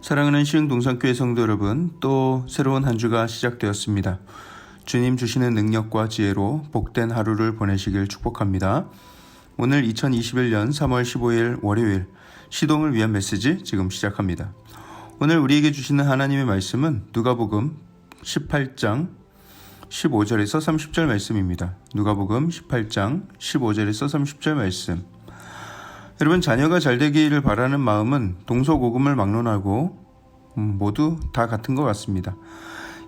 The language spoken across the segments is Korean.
사랑하는 시흥동산교회 성도 여러분, 또 새로운 한 주가 시작되었습니다. 주님 주시는 능력과 지혜로 복된 하루를 보내시길 축복합니다. 오늘 2021년 3월 15일 월요일 시동을 위한 메시지 지금 시작합니다. 오늘 우리에게 주시는 하나님의 말씀은 누가복음 18장 15절에서 30절 말씀입니다. 누가복음 18장 15절에서 30절 말씀. 여러분, 자녀가 잘 되기를 바라는 마음은 동서고금을 막론하고 모두 다 같은 것 같습니다.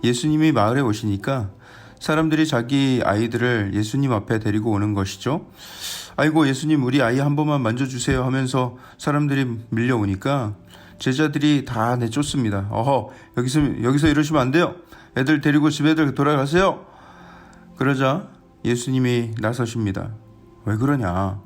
예수님이 마을에 오시니까 사람들이 자기 아이들을 예수님 앞에 데리고 오는 것이죠. 아이고, 예수님, 우리 아이 한 번만 만져주세요 하면서 사람들이 밀려오니까 제자들이 다 내쫓습니다. 여기서 이러시면 안 돼요. 애들 데리고 집에들 돌아가세요. 그러자 예수님이 나서십니다. 왜 그러냐?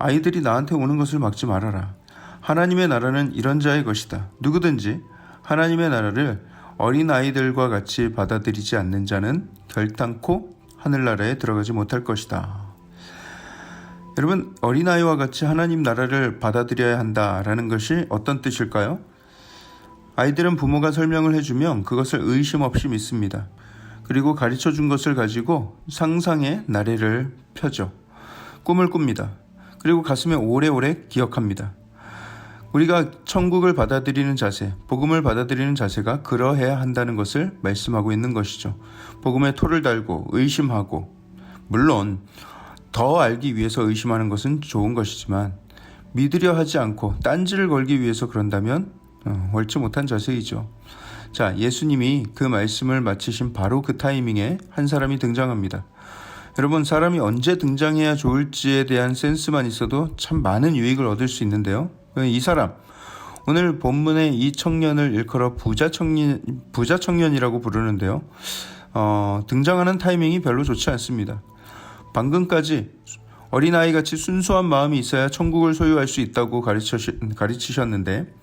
아이들이 나한테 오는 것을 막지 말아라. 하나님의 나라는 이런 자의 것이다. 누구든지 하나님의 나라를 어린아이들과 같이 받아들이지 않는 자는 결단코 하늘나라에 들어가지 못할 것이다. 여러분, 어린아이와 같이 하나님 나라를 받아들여야 한다라는 것이 어떤 뜻일까요? 아이들은 부모가 설명을 해주면 그것을 의심 없이 믿습니다. 그리고 가르쳐준 것을 가지고 상상의 나래를 펴죠. 꿈을 꿉니다. 그리고 가슴에 오래오래 기억합니다. 우리가 천국을 받아들이는 자세, 복음을 받아들이는 자세가 그러해야 한다는 것을 말씀하고 있는 것이죠. 복음에 토를 달고 의심하고, 물론 더 알기 위해서 의심하는 것은 좋은 것이지만 믿으려 하지 않고 딴지를 걸기 위해서 그런다면 옳지 못한 자세이죠. 자, 예수님이 그 말씀을 마치신 바로 그 타이밍에 한 사람이 등장합니다. 여러분, 사람이 언제 등장해야 좋을지에 대한 센스만 있어도 참 많은 유익을 얻을 수 있는데요. 이 사람, 오늘 본문의 이 청년을 일컬어 부자 청년이라고 부르는데요. 등장하는 타이밍이 별로 좋지 않습니다. 방금까지 어린아이같이 순수한 마음이 있어야 천국을 소유할 수 있다고 가르치셨는데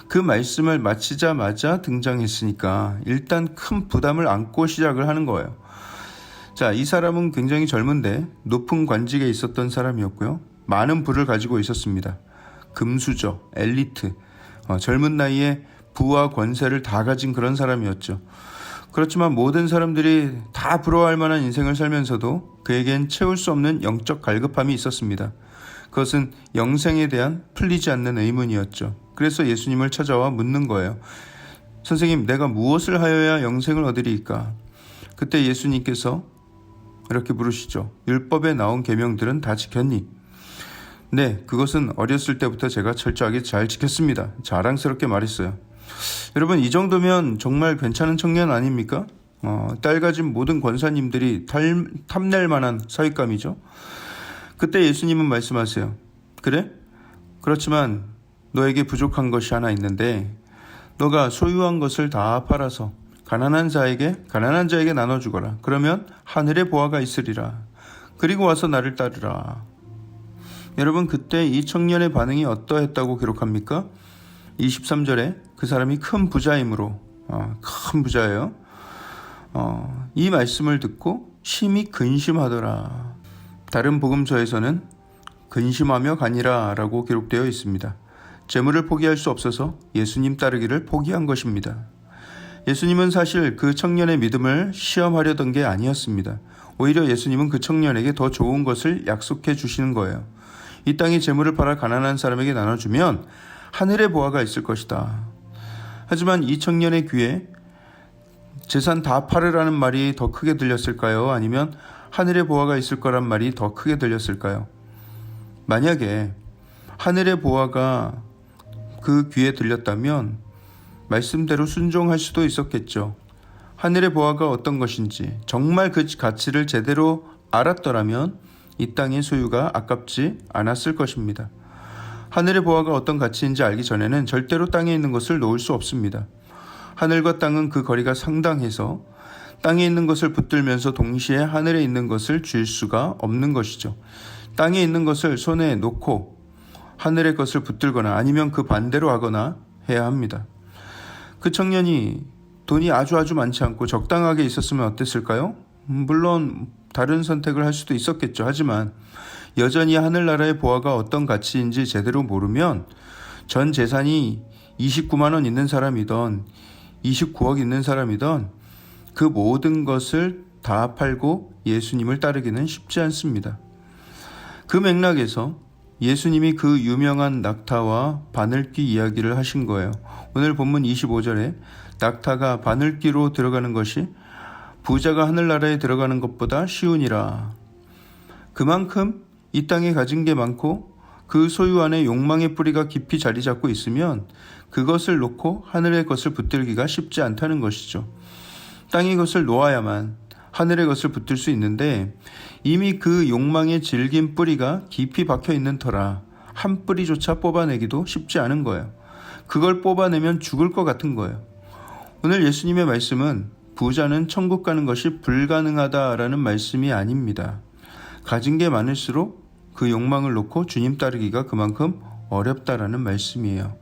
그 말씀을 마치자마자 등장했으니까 일단 큰 부담을 안고 시작을 하는 거예요. 자, 이 사람은 굉장히 젊은데 높은 관직에 있었던 사람이었고요. 많은 부를 가지고 있었습니다. 금수저, 엘리트, 젊은 나이에 부와 권세를 다 가진 그런 사람이었죠. 그렇지만 모든 사람들이 다 부러워할 만한 인생을 살면서도 그에겐 채울 수 없는 영적 갈급함이 있었습니다. 그것은 영생에 대한 풀리지 않는 의문이었죠. 그래서 예수님을 찾아와 묻는 거예요. 선생님, 내가 무엇을 하여야 영생을 얻으리이까? 그때 예수님께서 이렇게 물으시죠. 율법에 나온 계명들은 다 지켰니? 네, 그것은 어렸을 때부터 제가 철저하게 잘 지켰습니다. 자랑스럽게 말했어요. 여러분, 이 정도면 정말 괜찮은 청년 아닙니까? 딸 가진 모든 권사님들이 탐낼 만한 사윗감이죠. 그때 예수님은 말씀하세요. 그래? 그렇지만 너에게 부족한 것이 하나 있는데 너가 소유한 것을 다 팔아서 가난한 자에게 나눠주거라. 그러면 하늘의 보화가 있으리라. 그리고 와서 나를 따르라. 여러분, 그때 이 청년의 반응이 어떠했다고 기록합니까? 23절에 그 사람이 큰 부자이므로, 큰 부자예요. 이 말씀을 듣고 심히 근심하더라. 다른 복음서에서는 근심하며 가니라 라고 기록되어 있습니다. 재물을 포기할 수 없어서 예수님 따르기를 포기한 것입니다. 예수님은 사실 그 청년의 믿음을 시험하려던 게 아니었습니다. 오히려 예수님은 그 청년에게 더 좋은 것을 약속해 주시는 거예요. 이 땅의 재물을 팔아 가난한 사람에게 나눠주면 하늘의 보화가 있을 것이다. 하지만 이 청년의 귀에 재산 다 팔으라는 말이 더 크게 들렸을까요? 아니면 하늘의 보화가 있을 거란 말이 더 크게 들렸을까요? 만약에 하늘의 보화가 그 귀에 들렸다면 말씀대로 순종할 수도 있었겠죠. 하늘의 보화가 어떤 것인지 정말 그 가치를 제대로 알았더라면 이 땅의 소유가 아깝지 않았을 것입니다. 하늘의 보화가 어떤 가치인지 알기 전에는 절대로 땅에 있는 것을 놓을 수 없습니다. 하늘과 땅은 그 거리가 상당해서 땅에 있는 것을 붙들면서 동시에 하늘에 있는 것을 쥘 수가 없는 것이죠. 땅에 있는 것을 손에 놓고 하늘의 것을 붙들거나 아니면 그 반대로 하거나 해야 합니다. 그 청년이 돈이 아주 많지 않고 적당하게 있었으면 어땠을까요? 물론 다른 선택을 할 수도 있었겠죠. 하지만 여전히 하늘나라의 보화가 어떤 가치인지 제대로 모르면 전 재산이 29만 원 있는 사람이던 29억 있는 사람이던 그 모든 것을 다 팔고 예수님을 따르기는 쉽지 않습니다. 그 맥락에서 예수님이 그 유명한 낙타와 바늘귀 이야기를 하신 거예요. 오늘 본문 25절에 낙타가 바늘귀로 들어가는 것이 부자가 하늘나라에 들어가는 것보다 쉬우니라. 그만큼 이 땅에 가진 게 많고 그 소유 안에 욕망의 뿌리가 깊이 자리 잡고 있으면 그것을 놓고 하늘의 것을 붙들기가 쉽지 않다는 것이죠. 땅의 것을 놓아야만 하늘의 것을 붙들 수 있는데 이미 그 욕망의 질긴 뿌리가 깊이 박혀 있는 터라 한 뿌리조차 뽑아내기도 쉽지 않은 거예요. 그걸 뽑아내면 죽을 것 같은 거예요. 오늘 예수님의 말씀은 부자는 천국 가는 것이 불가능하다라는 말씀이 아닙니다. 가진 게 많을수록 그 욕망을 놓고 주님 따르기가 그만큼 어렵다라는 말씀이에요.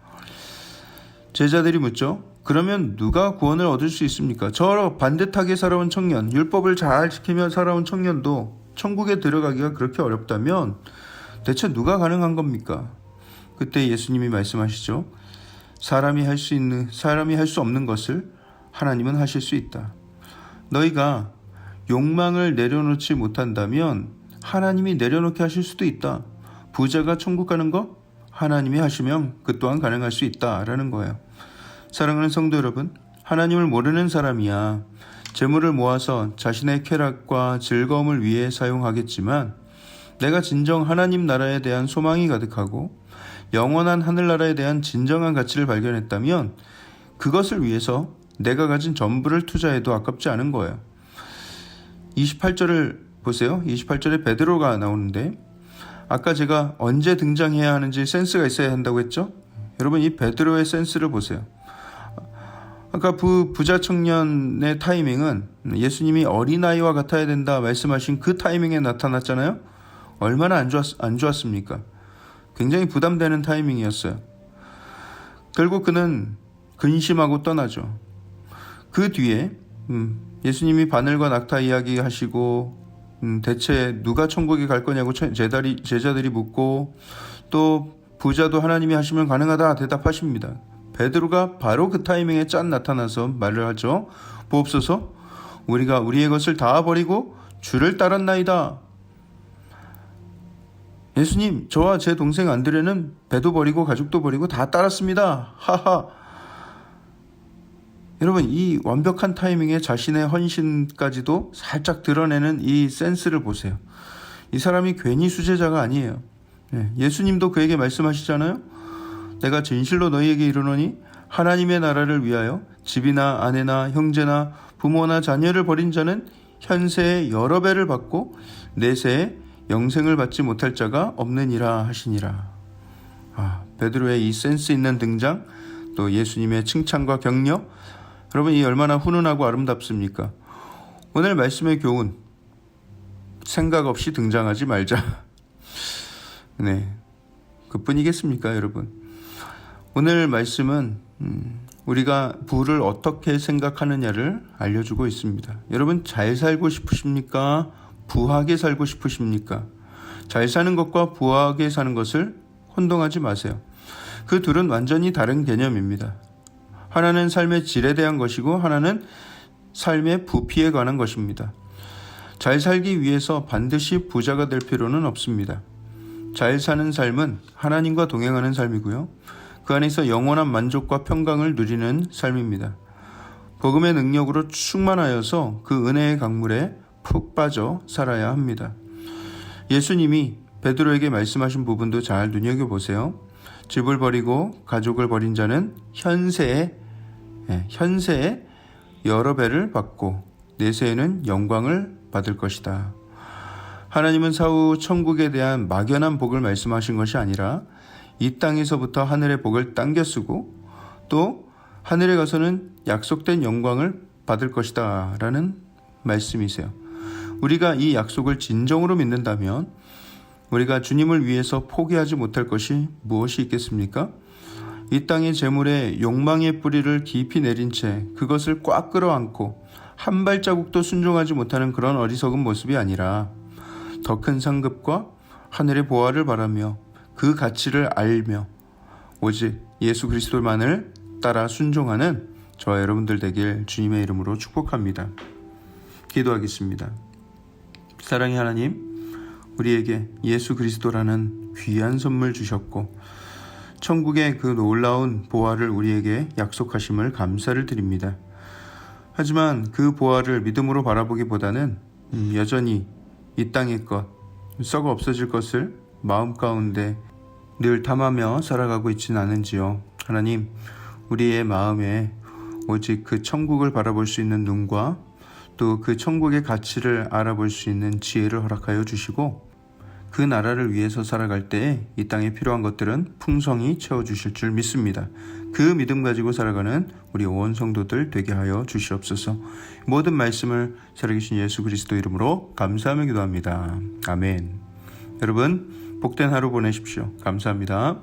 제자들이 묻죠. 그러면 누가 구원을 얻을 수 있습니까? 저 반듯하게 살아온 청년, 율법을 잘 지키며 살아온 청년도 천국에 들어가기가 그렇게 어렵다면 대체 누가 가능한 겁니까? 그때 예수님이 말씀하시죠. 사람이 할 수 없는 것을 하나님은 하실 수 있다. 너희가 욕망을 내려놓지 못한다면 하나님이 내려놓게 하실 수도 있다. 부자가 천국 가는 거 하나님이 하시면 그 또한 가능할 수 있다라는 거예요. 사랑하는 성도 여러분, 하나님을 모르는 사람이야 재물을 모아서 자신의 쾌락과 즐거움을 위해 사용하겠지만 내가 진정 하나님 나라에 대한 소망이 가득하고 영원한 하늘나라에 대한 진정한 가치를 발견했다면 그것을 위해서 내가 가진 전부를 투자해도 아깝지 않은 거예요. 28절을 보세요. 28절에 베드로가 나오는데 아까 제가 언제 등장해야 하는지 센스가 있어야 한다고 했죠? 여러분 이 베드로의 센스를 보세요. 아까 부자 청년의 타이밍은 예수님이 어린아이와 같아야 된다 말씀하신 그 타이밍에 나타났잖아요. 얼마나 안 좋았습니까? 굉장히 부담되는 타이밍이었어요. 결국 그는 근심하고 떠나죠. 그 뒤에 예수님이 바늘과 낙타 이야기 하시고 대체 누가 천국에 갈 거냐고 제자들이 묻고 또 부자도 하나님이 하시면 가능하다 대답하십니다. 베드로가 바로 그 타이밍에 짠 나타나서 말을 하죠. 보옵소서 우리가 우리의 것을 다 버리고 주를 따랐나이다. 예수님 저와 제 동생 안드레는 배도 버리고 가족도 버리고 다 따랐습니다. 하하. 여러분 이 완벽한 타이밍에 자신의 헌신까지도 살짝 드러내는 이 센스를 보세요. 이 사람이 괜히 수제자가 아니에요. 예수님도 그에게 말씀하시잖아요. 내가 진실로 너희에게 이르노니 하나님의 나라를 위하여 집이나 아내나 형제나 부모나 자녀를 버린 자는 현세에 여러 배를 받고 내세에 영생을 받지 못할 자가 없느니라 하시니라. 베드로의 이 센스 있는 등장, 또 예수님의 칭찬과 격려, 여러분 이 얼마나 훈훈하고 아름답습니까? 오늘 말씀의 교훈, 생각 없이 등장하지 말자. 네, 그뿐이겠습니까, 여러분? 오늘 말씀은 우리가 부를 어떻게 생각하느냐를 알려주고 있습니다. 여러분 잘 살고 싶으십니까? 부하게 살고 싶으십니까? 잘 사는 것과 부하게 사는 것을 혼동하지 마세요. 그 둘은 완전히 다른 개념입니다. 하나는 삶의 질에 대한 것이고 하나는 삶의 부피에 관한 것입니다. 잘 살기 위해서 반드시 부자가 될 필요는 없습니다. 잘 사는 삶은 하나님과 동행하는 삶이고요. 그 안에서 영원한 만족과 평강을 누리는 삶입니다. 복음의 능력으로 충만하여서 그 은혜의 강물에 푹 빠져 살아야 합니다. 예수님이 베드로에게 말씀하신 부분도 잘 눈여겨보세요. 집을 버리고 가족을 버린 자는 현세에 여러 배를 받고 내세에는 영광을 받을 것이다. 하나님은 사후 천국에 대한 막연한 복을 말씀하신 것이 아니라 이 땅에서부터 하늘의 복을 당겨 쓰고 또 하늘에 가서는 약속된 영광을 받을 것이다 라는 말씀이세요. 우리가 이 약속을 진정으로 믿는다면 우리가 주님을 위해서 포기하지 못할 것이 무엇이 있겠습니까? 이 땅의 재물에 욕망의 뿌리를 깊이 내린 채 그것을 꽉 끌어안고 한 발자국도 순종하지 못하는 그런 어리석은 모습이 아니라 더 큰 상급과 하늘의 보화를 바라며 그 가치를 알며 오직 예수 그리스도만을 따라 순종하는 저와 여러분들 되길 주님의 이름으로 축복합니다. 기도하겠습니다. 사랑의 하나님, 우리에게 예수 그리스도라는 귀한 선물 주셨고 천국의 그 놀라운 보화를 우리에게 약속하심을 감사를 드립니다. 하지만 그 보화를 믿음으로 바라보기보다는 여전히 이 땅의 것, 썩어 없어질 것을 마음 가운데 늘 탐하며 살아가고 있지는 않은지요. 하나님, 우리의 마음에 오직 그 천국을 바라볼 수 있는 눈과 또 그 천국의 가치를 알아볼 수 있는 지혜를 허락하여 주시고 그 나라를 위해서 살아갈 때 이 땅에 필요한 것들은 풍성히 채워주실 줄 믿습니다. 그 믿음 가지고 살아가는 우리 온 성도들 되게 하여 주시옵소서. 모든 말씀을 살아계신 예수 그리스도 이름으로 감사하며 기도합니다. 아멘. 여러분, 복된 하루 보내십시오. 감사합니다.